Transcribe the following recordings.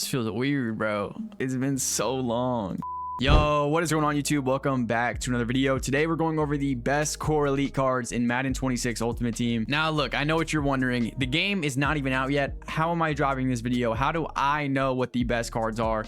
This feels weird, bro. It's been so long. Yo, what is going on YouTube? Welcome back to another video. Today we're going over the best core elite cards in Madden 26 Ultimate Team. Now look, I know what you're wondering. The game is not even out yet. How am I dropping this video? How do I know what the best cards are?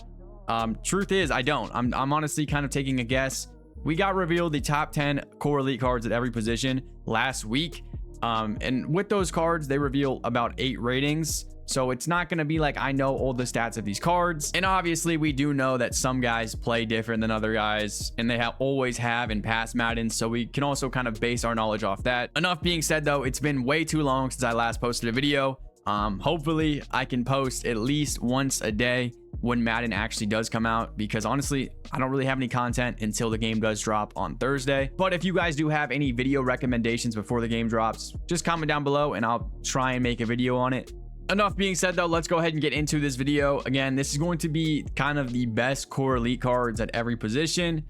Truth is, I don't. I'm honestly kind of taking a guess. We got revealed the top 10 core elite cards at every position last week. And with those cards, they reveal about 8 ratings. So it's not going to be like I know all the stats of these cards. And obviously we do know that some guys play different than other guys, and they always have in past Madden. So we can also kind of base our knowledge off that. Enough being said though, it's been way too long since I last posted a video. Hopefully I can post at least once a day when Madden actually does come out, because honestly, I don't really have any content until the game does drop on Thursday. But if you guys do have any video recommendations before the game drops, just comment down below and I'll try and make a video on it. Enough being said though, let's go ahead and get into this video. Again, this is going to be kind of the best core elite cards at every position.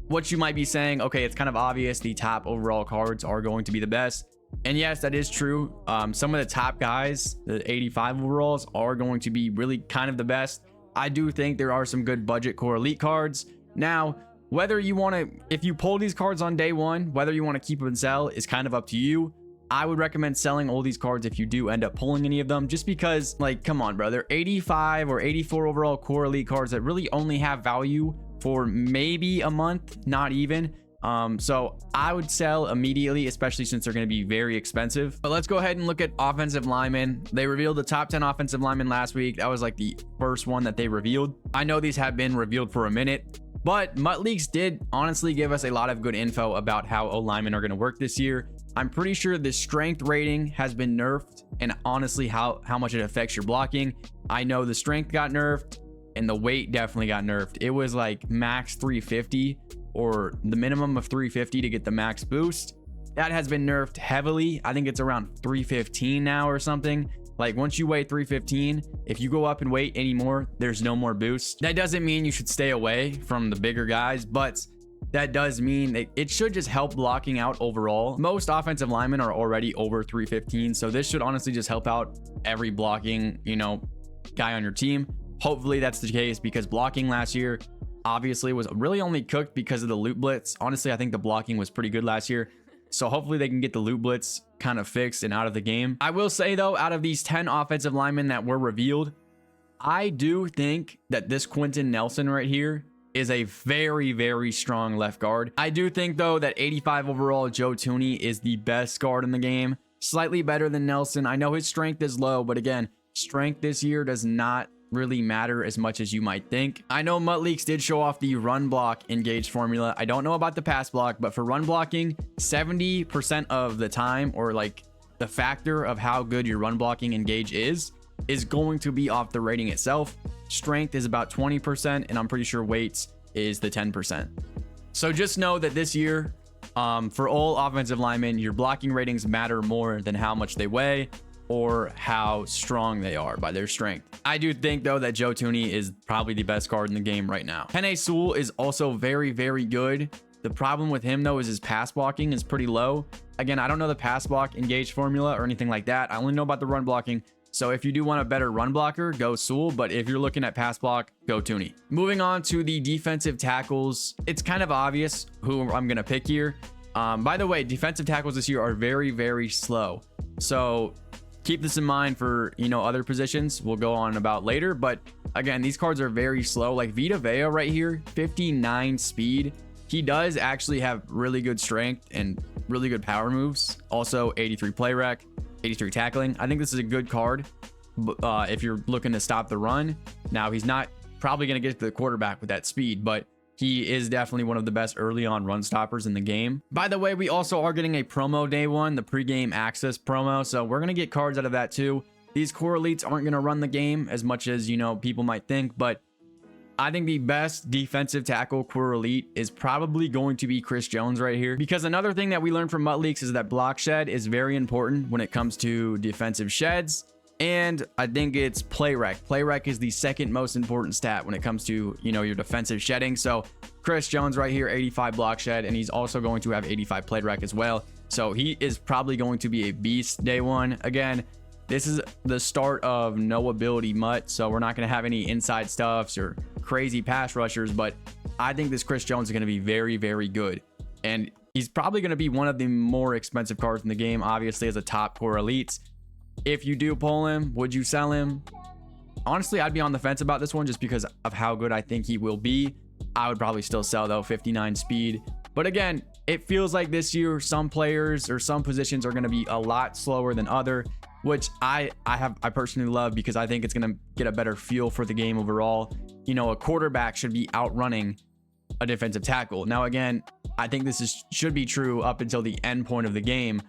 What you might be saying, okay, it's kind of obvious the top overall cards are going to be the best. And yes, that is true. Some of the top guys, the 85 overalls, are going to be really kind of the best. I do think there are some good budget core elite cards. Now, whether you want to, if you pull these cards on day one, whether you want to keep them and sell is kind of up to you. I would recommend selling all these cards if you do end up pulling any of them, just because, like, come on, bro, they're 85 or 84 overall core elite cards that really only have value for maybe a month, not even. So I would sell immediately, especially since they're going to be very expensive. But let's go ahead and look at offensive linemen. They revealed the top 10 offensive linemen last week. That was like the first one that they revealed. I know these have been revealed for a minute, but Mutt Leaks did honestly give us a lot of good info about how O-linemen are going to work this year. I'm pretty sure the strength rating has been nerfed, and honestly how much it affects your blocking. I know the strength got nerfed and the weight definitely got nerfed. It was like max 350 or the minimum of 350 to get the max boost. That has been nerfed heavily. I think it's around 315 now or something. Like once you weigh 315, if you go up in weight anymore, there's no more boost. That doesn't mean you should stay away from the bigger guys, but that does mean it should just help blocking out overall. Most offensive linemen are already over 315, so this should honestly just help out every blocking, guy on your team. Hopefully that's the case, because blocking last year obviously was really only cooked because of the loot blitz. Honestly, I think the blocking was pretty good last year. So hopefully they can get the loot blitz kind of fixed and out of the game. I will say though, out of these 10 offensive linemen that were revealed, I do think that this Quentin Nelson right here is a very, very strong left guard. I do think though that 85 overall Joe Thuney is the best guard in the game. Slightly better than Nelson. I know his strength is low, but again, strength this year does not really matter as much as you might think. I know Mutt Leaks did show off the run block engaged formula. I don't know about the pass block, but for run blocking, 70% of the time, or like the factor of how good your run blocking engage is going to be off the rating itself. Strength is about 20%, and I'm pretty sure weights is the 10%. So just know that this year, for all offensive linemen, your blocking ratings matter more than how much they weigh or how strong they are by their strength. I do think though that Joe Thuney is probably the best card in the game right now. Penei Sewell is also very, very good. The problem with him though is his pass blocking is pretty low. Again, I don't know the pass block engage formula or anything like that. I only know about the run blocking. So if you do want a better run blocker, go Sewell. But if you're looking at pass block, go Thuney. Moving on to the defensive tackles, it's kind of obvious who I'm going to pick here. By the way, defensive tackles this year are very, very slow. So keep this in mind for, other positions we'll go on about later. But again, these cards are very slow. Like Vita Vea right here, 59 speed. He does actually have really good strength and really good power moves. Also 83 play rec, 83 tackling. I think this is a good card if you're looking to stop the run. Now, he's not probably going to get to the quarterback with that speed, but he is definitely one of the best early on run stoppers in the game. By the way, we also are getting a promo day one, the pregame access promo. So we're going to get cards out of that too. These core elites aren't going to run the game as much as, people might think, but I think the best defensive tackle core elite is probably going to be Chris Jones right here, because another thing that we learned from Mutt Leaks is that block shed is very important when it comes to defensive sheds. And I think it's play rec. Play rec is the second most important stat when it comes to, your defensive shedding. So Chris Jones right here, 85 block shed, and he's also going to have 85 play rec as well. So he is probably going to be a beast day one. Again, this is the start of no ability mutt, so we're not going to have any inside stuffs or crazy pass rushers, but I think this Chris Jones is going to be very, very good. And he's probably going to be one of the more expensive cards in the game, obviously, as a top core elite. If you do pull him, would you sell him? Honestly, I'd be on the fence about this one just because of how good I think he will be. I would probably still sell, though, 59 speed. But again, it feels like this year some players or some positions are going to be a lot slower than other, which I personally love because I think it's going to get a better feel for the game overall. You know, a quarterback should be outrunning a defensive tackle. Now, again, I think this should be true up until the end point of the game.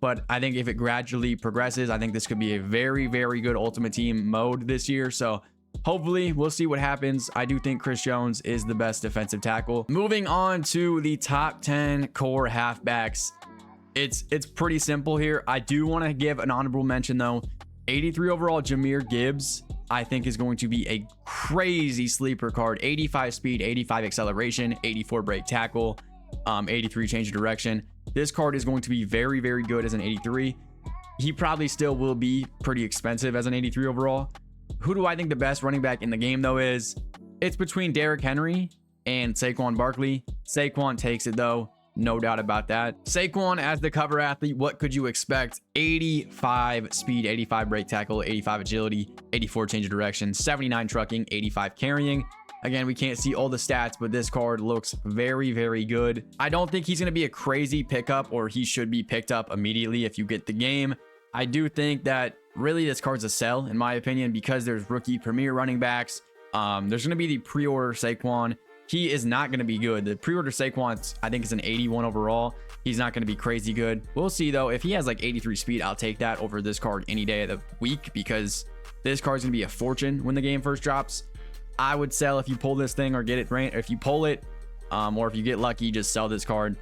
But I think if it gradually progresses, I think this could be a very, very good Ultimate Team mode this year. So hopefully we'll see what happens. I do think Chris Jones is the best defensive tackle. Moving on to the top 10 core halfbacks. It's pretty simple here. I do want to give an honorable mention though. 83 overall Jahmyr Gibbs, I think, is going to be a crazy sleeper card. 85 speed, 85 acceleration, 84 break tackle, 83 change of direction. This card is going to be very, very good as an 83. He probably still will be pretty expensive as an 83 overall. Who do I think the best running back in the game though is? It's between Derrick Henry and Saquon Barkley. Saquon takes it though, no doubt about that. Saquon as the cover athlete, what could you expect? 85 speed, 85 break tackle, 85 agility, 84 change of direction, 79 trucking, 85 carrying. Again, we can't see all the stats, but this card looks very, very good. I don't think he's going to be a crazy pickup, or he should be picked up immediately if you get the game. I do think that really this card's a sell, in my opinion, because there's rookie premier running backs. There's going to be the pre-order Saquon. He is not going to be good. The pre-order Saquon, I think, is an 81 overall. He's not going to be crazy good. We'll see, though. If he has like 83 speed, I'll take that over this card any day of the week, because this card's going to be a fortune when the game first drops. I would sell if you pull this thing or get it right. If you pull it, or if you get lucky, just sell this card.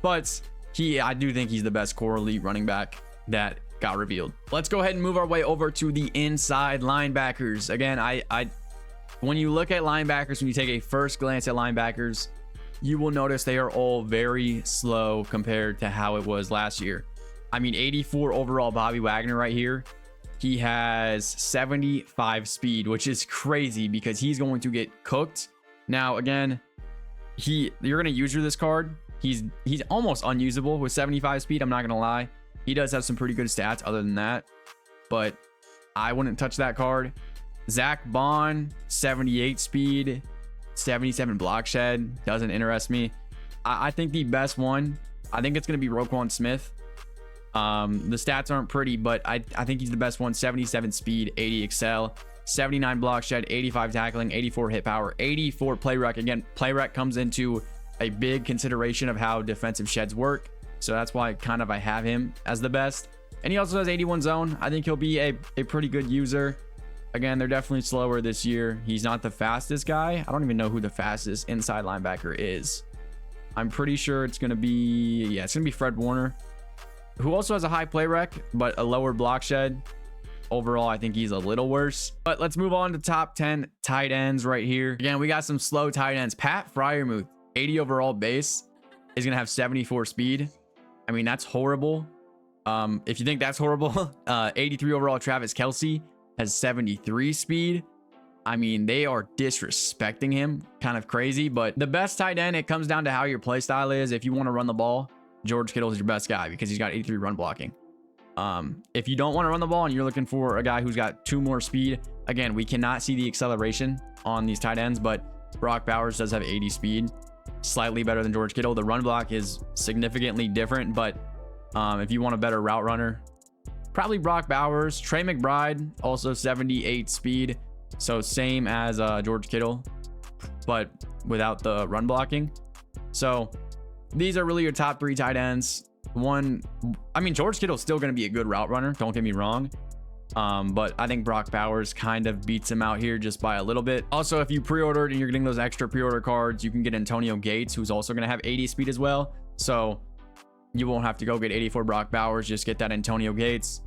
But I do think he's the best core elite running back that got revealed. Let's go ahead and move our way over to the inside linebackers. Again, when you look at linebackers, when you take a first glance at linebackers, you will notice they are all very slow compared to how it was last year. I mean, 84 overall Bobby Wagner right here. He has 75 speed, which is crazy because he's going to get cooked. Now, again, you're going to use this card. He's almost unusable with 75 speed. I'm not going to lie. He does have some pretty good stats other than that, but I wouldn't touch that card. Zach Bond, 78 speed, 77 block shed. Doesn't interest me. I think the best one, I think it's going to be Roquan Smith. The stats aren't pretty, but I think he's the best one. 77 speed, 80 excel, 79 block shed, 85 tackling, 84 hit power, 84 play rec. Again, play rec comes into a big consideration of how defensive sheds work, so that's why I have him as the best. And he also has 81 zone. I think he'll be a pretty good user. Again, they're definitely slower this year. He's not the fastest guy. I don't even know who the fastest inside linebacker is. I'm pretty sure it's gonna be Fred Warner, who also has a high play rec, but a lower block shed. Overall, I think he's a little worse. But let's move on to top 10 tight ends right here. Again, we got some slow tight ends. Pat Freiermuth, 80 overall base, is going to have 74 speed. I mean, that's horrible. If you think that's horrible, 83 overall Travis Kelce has 73 speed. I mean, they are disrespecting him. Kind of crazy, but the best tight end, it comes down to how your play style is. If you want to run the ball, George Kittle is your best guy because he's got 83 run blocking. If you don't want to run the ball and you're looking for a guy who's got 2 more speed, again, we cannot see the acceleration on these tight ends, but Brock Bowers does have 80 speed, slightly better than George Kittle. The run block is significantly different, but if you want a better route runner, probably Brock Bowers. Trey McBride, also 78 speed, so same as George Kittle, but without the run blocking. So these are really your top 3 tight ends. I mean, George Kittle's still going to be a good route runner, don't get me wrong. But I think Brock Bowers kind of beats him out here just by a little bit. Also, if you pre-ordered and you're getting those extra pre-order cards, you can get Antonio Gates, who's also going to have 80 speed as well. So you won't have to go get 84 Brock Bowers, just get that Antonio Gates.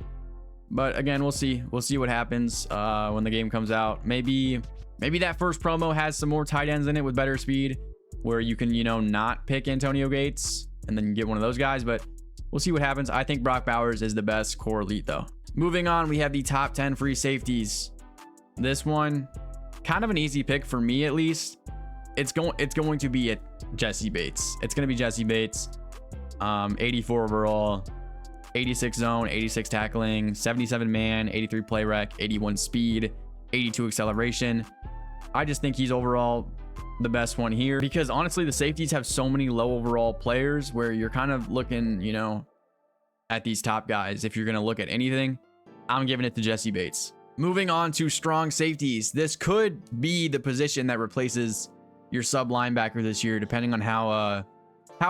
But again, we'll see what happens when the game comes out. Maybe that first promo has some more tight ends in it with better speed, where you can, not pick Antonio Gates and then get one of those guys. But we'll see what happens. I think Brock Bowers is the best core elite though. Moving on, we have the top 10 free safeties. This one, kind of an easy pick for me at least. It's going to be Jesse Bates. It's going to be Jesse Bates. 84 overall, 86 zone, 86 tackling, 77 man, 83 play rec, 81 speed, 82 acceleration. I just think he's overall the best one here because honestly, the safeties have so many low overall players where you're kind of looking, you know, at these top guys. If you're going to look at anything, I'm giving it to Jesse Bates. Moving on to strong safeties. This could be the position that replaces your sub linebacker this year, depending on how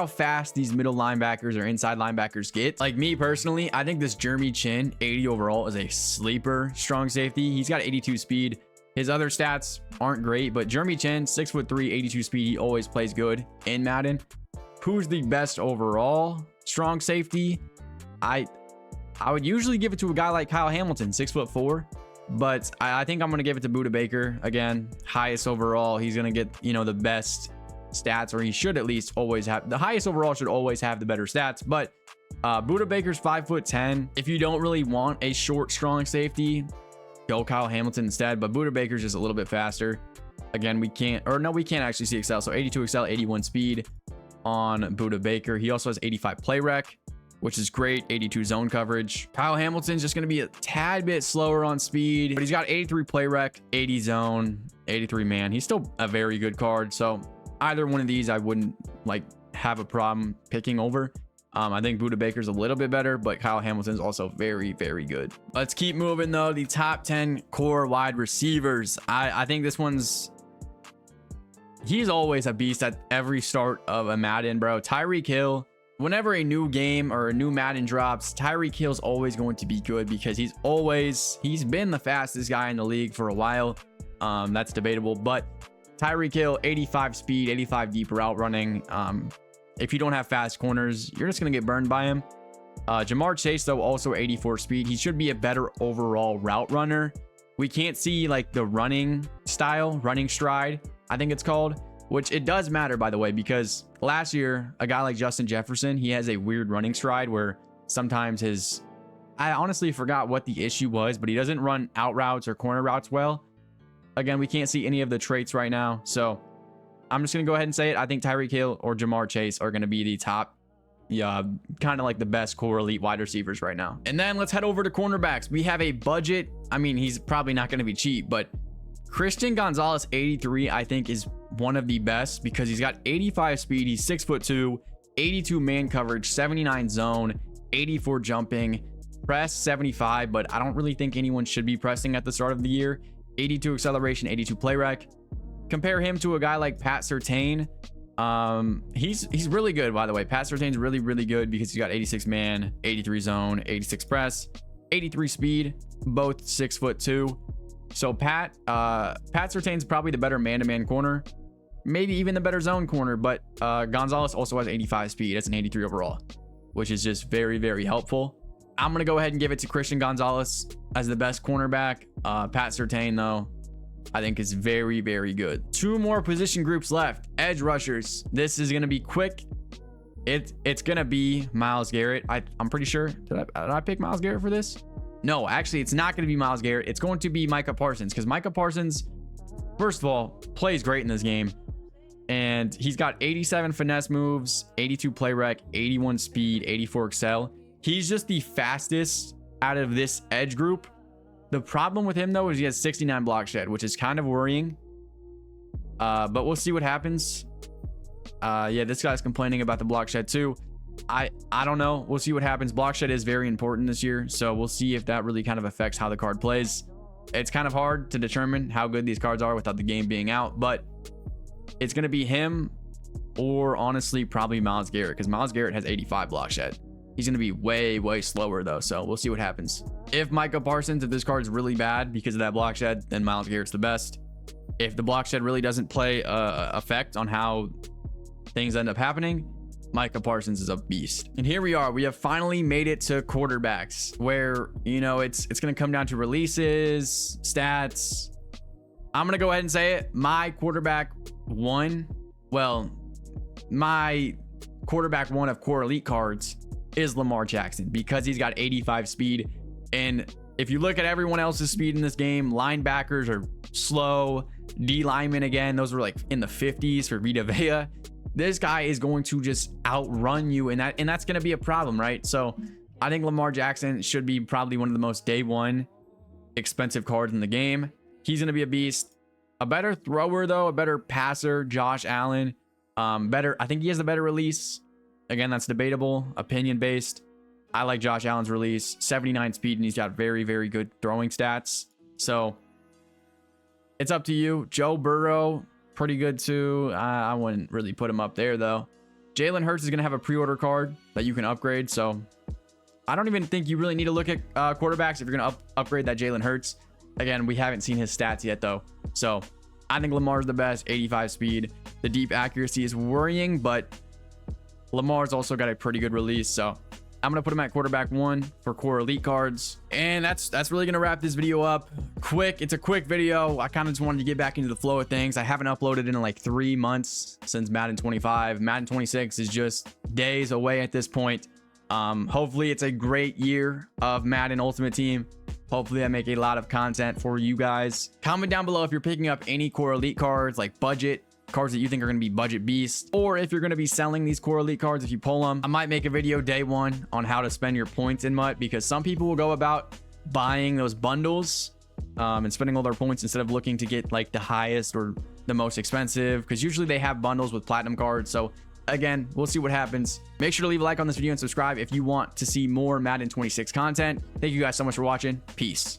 fast these middle linebackers or inside linebackers get. Like me personally, I think this Jeremy Chin 80 overall is a sleeper strong safety. He's got 82 speed. His other stats aren't great, but Jeremy Chin, 6'3", 82 speed. He always plays good in Madden. Who's the best overall strong safety? I would usually give it to a guy like Kyle Hamilton, 6'4", but I think I'm going to give it to Budda Baker. Again, highest overall. He's going to get, you know, the best stats, or he should at least always have the highest overall, should always have the better stats. But Budda Baker's 5'10". If you don't really want a short strong safety, go Kyle Hamilton instead, but Budda Baker's just a little bit faster. Again, we can't actually see excel. So 82 excel, 81 speed on Budda Baker. He also has 85 play rec, which is great. 82 zone coverage. Kyle Hamilton's just going to be a tad bit slower on speed, but he's got 83 play rec, 80 zone, 83 man. He's still a very good card. So either one of these I wouldn't like have a problem picking over. I think Budda Baker's a little bit better, but Kyle Hamilton's also very, very good. Let's keep moving though. The top 10 core wide receivers. I think this one's, he's always a beast at every start of a Madden, bro. Tyreek Hill. Whenever a new game or a new Madden drops, Tyreek Hill's always going to be good because he's been the fastest guy in the league for a while. That's debatable, but Tyreek Hill, 85 speed, 85 deep route running. If you don't have fast corners, you're just going to get burned by him. Jamar Chase, though, also 84 speed. He should be a better overall route runner. We can't see like the running style, running stride, I think it's called, which it does matter, by the way, because last year, a guy like Justin Jefferson, he has a weird running stride where sometimes I honestly forgot what the issue was, but he doesn't run out routes or corner routes well. Again, we can't see any of the traits right now. So I'm just going to go ahead and say it. I think Tyreek Hill or Jamar Chase are going to be the top, kind of like the best core elite wide receivers right now. And then let's head over to cornerbacks. We have a budget. I mean, he's probably not going to be cheap, but Christian Gonzalez 83, I think, is one of the best because he's got 85 speed. He's 6'2", 82 man coverage, 79 zone, 84 jumping, press 75, but I don't really think anyone should be pressing at the start of the year. 82 acceleration, 82 play rec. Compare him to a guy like Pat Surtain. He's really good, by the way. Pat Surtain's really, really good because he's got 86 man, 83 zone, 86 press, 83 speed, both 6'2". So Pat Surtain's probably the better man-to-man corner, maybe even the better zone corner, but Gonzalez also has 85 speed. That's an 83 overall, which is just very, very helpful. I'm going to go ahead and give it to Christian Gonzalez as the best cornerback. Pat Surtain, though, I think is very, very good. Two more position groups left. Edge rushers. This is going to be quick. It's going to be Myles Garrett. I'm pretty sure. Did I pick Myles Garrett for this? No, actually, it's not going to be Myles Garrett. It's going to be Micah Parsons because Micah Parsons, first of all, plays great in this game. And he's got 87 finesse moves, 82 play rec, 81 speed, 84 excel. He's just the fastest out of this edge group. The problem with him, though, is he has 69 block shed, which is kind of worrying. But we'll see what happens. Yeah, this guy's complaining about the block shed too. I don't know. We'll see what happens. Block shed is very important this year, so we'll see if that really kind of affects how the card plays. It's kind of hard to determine how good these cards are without the game being out, but it's going to be him or honestly probably Myles Garrett because Myles Garrett has 85 block shed. He's going to be way, way slower though, so we'll see what happens. If Micah Parsons, if this card's really bad because of that block shed, then Myles Garrett's the best. If the block shed really doesn't play effect on how things end up happening, Micah Parsons is a beast. And here we are. We have finally made it to quarterbacks where, you know, it's going to come down to releases, stats. I'm going to go ahead and say it. My quarterback one of core elite cards is Lamar Jackson because he's got 85 speed, And if you look at everyone else's speed in this game, linebackers are slow. D linemen, again, those were like in the 50s for Vita Vea. This guy is going to just outrun you, and that's going to be a problem, right? So I think Lamar Jackson should be probably one of the most day one expensive cards in the game. He's going to be a beast. A better thrower, though, a better passer, Josh Allen. I think he has the better release. Again, that's debatable, opinion based. I like Josh Allen's release, 79 speed, and he's got very, very good throwing stats. So it's up to you. Joe Burrow, pretty good too. I wouldn't really put him up there though. Jalen Hurts is going to have a pre-order card that you can upgrade. So I don't even think you really need to look at quarterbacks if you're going to upgrade that Jalen Hurts. Again, we haven't seen his stats yet though. So I think Lamar's the best, 85 speed. The deep accuracy is worrying, but Lamar's also got a pretty good release. So I'm going to put him at quarterback 1 for core elite cards. And that's really going to wrap this video up. It's a quick video. I kind of just wanted to get back into the flow of things. I haven't uploaded in like 3 months since Madden 25. Madden 26 is just days away at this point. Hopefully it's a great year of Madden Ultimate Team. Hopefully I make a lot of content for you guys. Comment down below if you're picking up any core elite cards, like budget cards that you think are going to be budget beasts, or if you're going to be selling these core elite cards if you pull them. I might make a video day one on how to spend your points in MUT, because some people will go about buying those bundles and spending all their points instead of looking to get like the highest or the most expensive, because usually they have bundles with platinum cards. So again, we'll see what happens. Make sure to leave a like on this video and subscribe if you want to see more Madden 26 content. Thank you guys so much for watching. Peace.